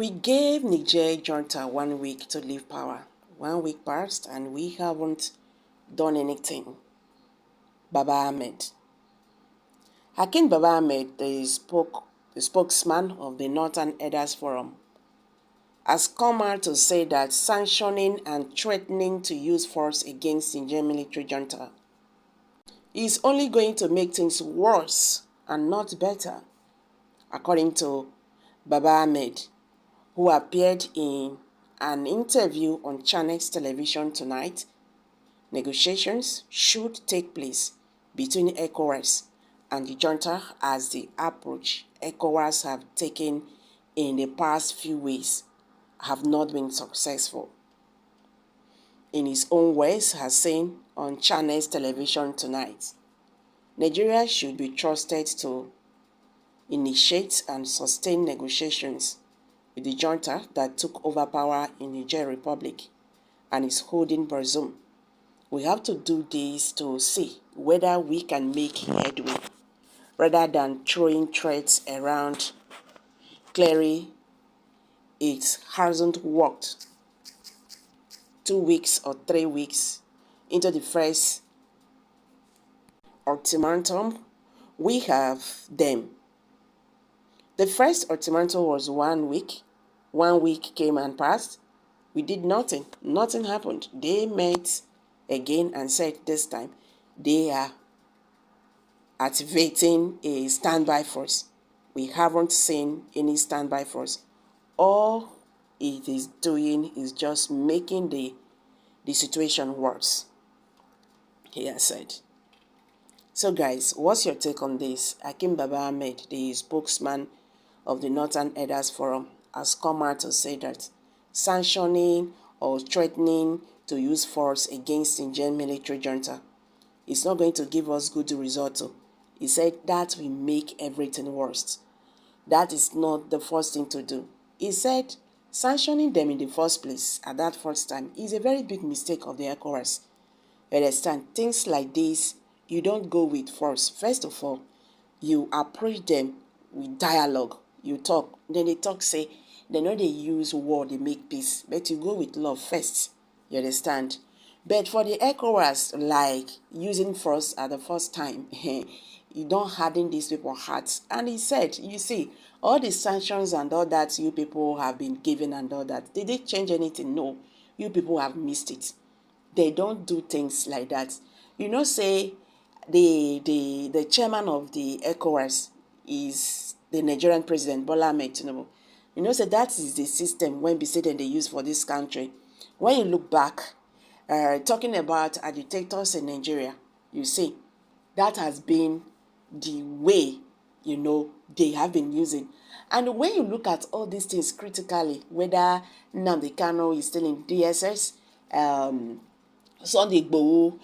We gave Niger Junta 1 week to leave power. 1 week passed and we haven't done anything. Baba Ahmed. Hakim Baba Ahmed, the spokesman of the Northern Elders Forum, has come out to say that sanctioning and threatening to use force against Niger military junta is only going to make things worse and not better, according to Baba Ahmed, who appeared in an interview on Channels Television tonight. Negotiations should take place between ECOWAS and the junta as the approach ECOWAS have taken in the past few weeks have not been successful. In his own words, has seen on Channels Television tonight, Nigeria should be trusted to initiate and sustain negotiations with the junta that took over power in Niger Republic and is holding Bazoum. We have to do this to see whether we can make headway rather than throwing threats around. Clearly, it hasn't worked. 2 weeks or 3 weeks into the first ultimatum, we have them. The first ultimatum was 1 week. 1 week came and passed. We did nothing. Nothing happened. They met again and said this time they are activating a standby force. We haven't seen any standby force. All it is doing is just making the situation worse, he has said. So guys, what's your take on this? Hakim Baba Ahmed, the spokesman of the Northern Elders Forum, has come out to say that sanctioning or threatening to use force against the Niger military junta is not going to give us good result. He said that will make everything worse. That is not the first thing to do. He said sanctioning them in the first place at that first time is a very big mistake of the ECOWAS. You understand? Things like this, you don't go with force. First of all, you approach them with dialogue. You talk. Then they talk, say, they know they use war, they make peace. But you go with love first. You understand? But for the ECOWAS, like using force at the first time, you don't harden these people's hearts. And he said, you see, all the sanctions and all that you people have been given and all that, did it change anything? No. You people have missed it. They don't do things like that. You know, say, the chairman of the ECOWAS is the Nigerian president, Bola Ahmed Tinubu. You know, say that is the system when they use for this country. When you look back, talking about agitators in Nigeria, you see, that has been the way, you know, they have been using. And when you look at all these things critically, whether Nnamdi Kanu is still in DSS, Sunday Igboho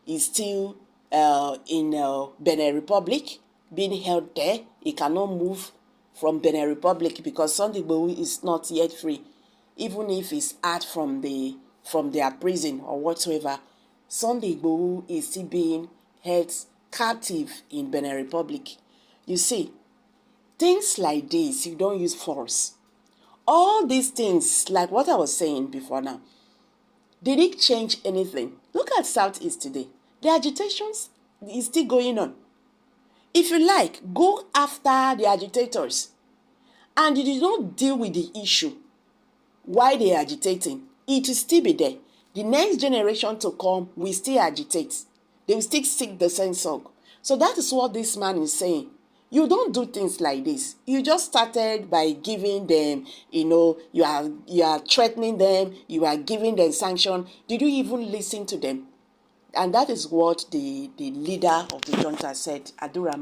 is still in Benin Republic, being held there. He cannot move from Benin Republic because Sunday Igboho is not yet free. Even if he's out from their prison or whatsoever, Sunday Igboho is still being held captive in Benin Republic. You see, things like this, you don't use force. All these things, like what I was saying before now, did it change anything? Look at Southeast today. The agitations is still going on. If you like, go after the agitators. And you do not deal with the issue. Why they are agitating? It will still be there. The next generation to come will still agitate. They will still seek the same song. So that is what this man is saying. You don't do things like this. You just started by giving them, you know, you are threatening them, you are giving them sanction. Did you even listen to them? And that is what the leader of the junta said, General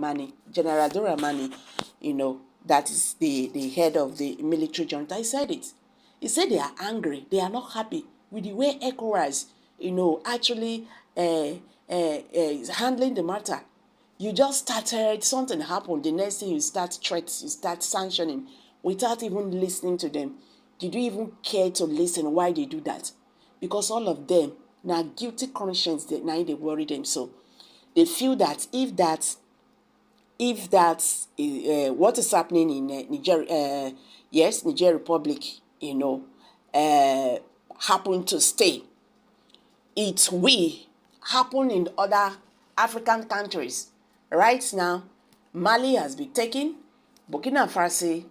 Aduramani, you know, that is the head of the military junta. He said it. He said they are angry. They are not happy with the way ECOWAS, you know, actually is handling the matter. You just started, something happened. The next thing you start threats, you start sanctioning without even listening to them. Did you even care to listen why they do that? Because all of them, now guilty conscience, now they worry them. So they feel that if that's what is happening in Niger, Yes, Niger Republic, happened to stay. It will happen in other African countries. Right now, Mali has been taken, Burkina Faso,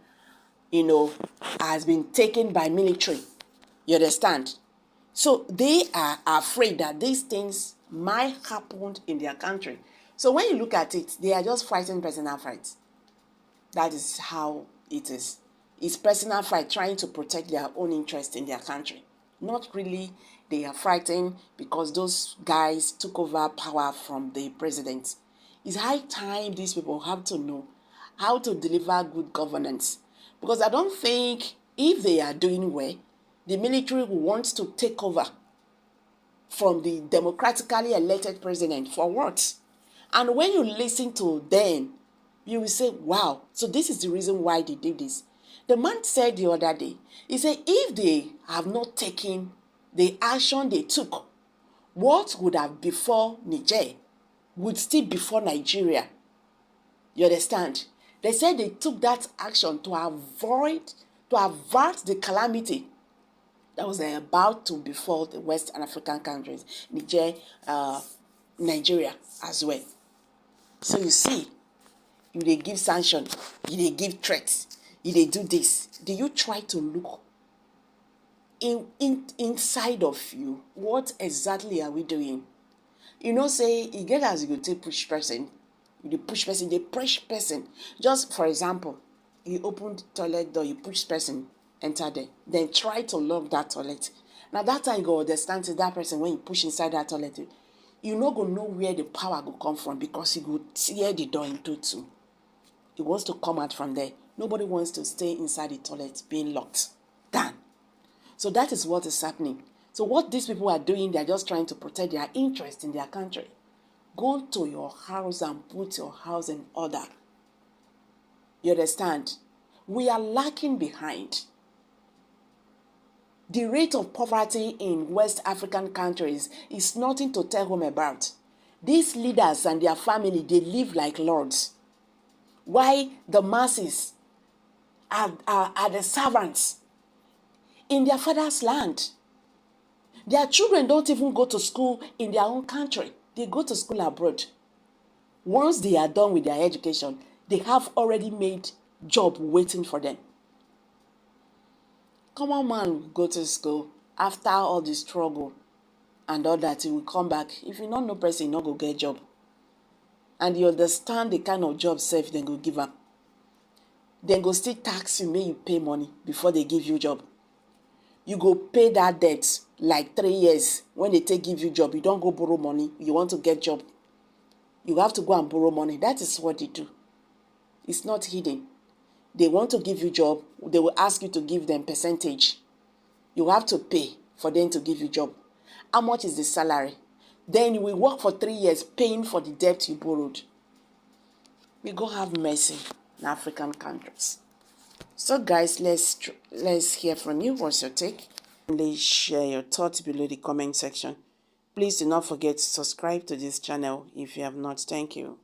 has been taken by military. You understand? So they are afraid that these things might happen in their country. So when you look at it, they are just fighting personal fights. That is how it is. It's personal fight trying to protect their own interest in their country. Not really they are fighting because those guys took over power from the president. It's high time these people have to know how to deliver good governance. Because I don't think if they are doing well, the military will want to take over from the democratically elected president for what? And when you listen to them, you will say, wow, so this is the reason why they did this. The man said the other day, he said, if they have not taken the action they took, what would have before Niger would still before Nigeria. You understand? They said they took that action to avert the calamity that was about to befall the West African countries, Niger, Nigeria as well. So you see, you they give sanction, you they give threats, you they do this. Do you try to look inside of you? What exactly are we doing? Say you get as you go take push person, you push person, they push person. Just for example, you open the toilet door, you push person, enter there. Then try to lock that toilet. Now that time you go understand to that person when you push inside that toilet, you no go know where the power go come from because you go tear the door into two. It wants to come out from there. Nobody wants to stay inside the toilet being locked. Done. So that is what is happening. So what these people are doing, they're just trying to protect their interest in their country. Go to your house and put your house in order. You understand? We are lacking behind. The rate of poverty in West African countries is nothing to tell home about. These leaders and their family, they live like lords. Why the masses are the servants in their father's land. Their children don't even go to school in their own country. They go to school abroad. Once they are done with their education, they have already made job waiting for them. Common man go to school after all the struggle and all that, he will come back. If you don't know person, you not go get job. And you understand the kind of job safe then go give up. Then go still tax you, make you pay money before they give you job. You go pay that debt like 3 years. When they give you job, you don't go borrow money. You want to get job, you have to go and borrow money. That is what they do. It's not hidden. They want to give you job, they will ask you to give them percentage. You have to pay for them to give you job. How much is the salary? Then you will work for 3 years paying for the debt you borrowed. We go have mercy in African countries. So guys, let's hear from you. What's your take? Please share your thoughts below the comment section. Please do not forget to subscribe to this channel if you have not. Thank you.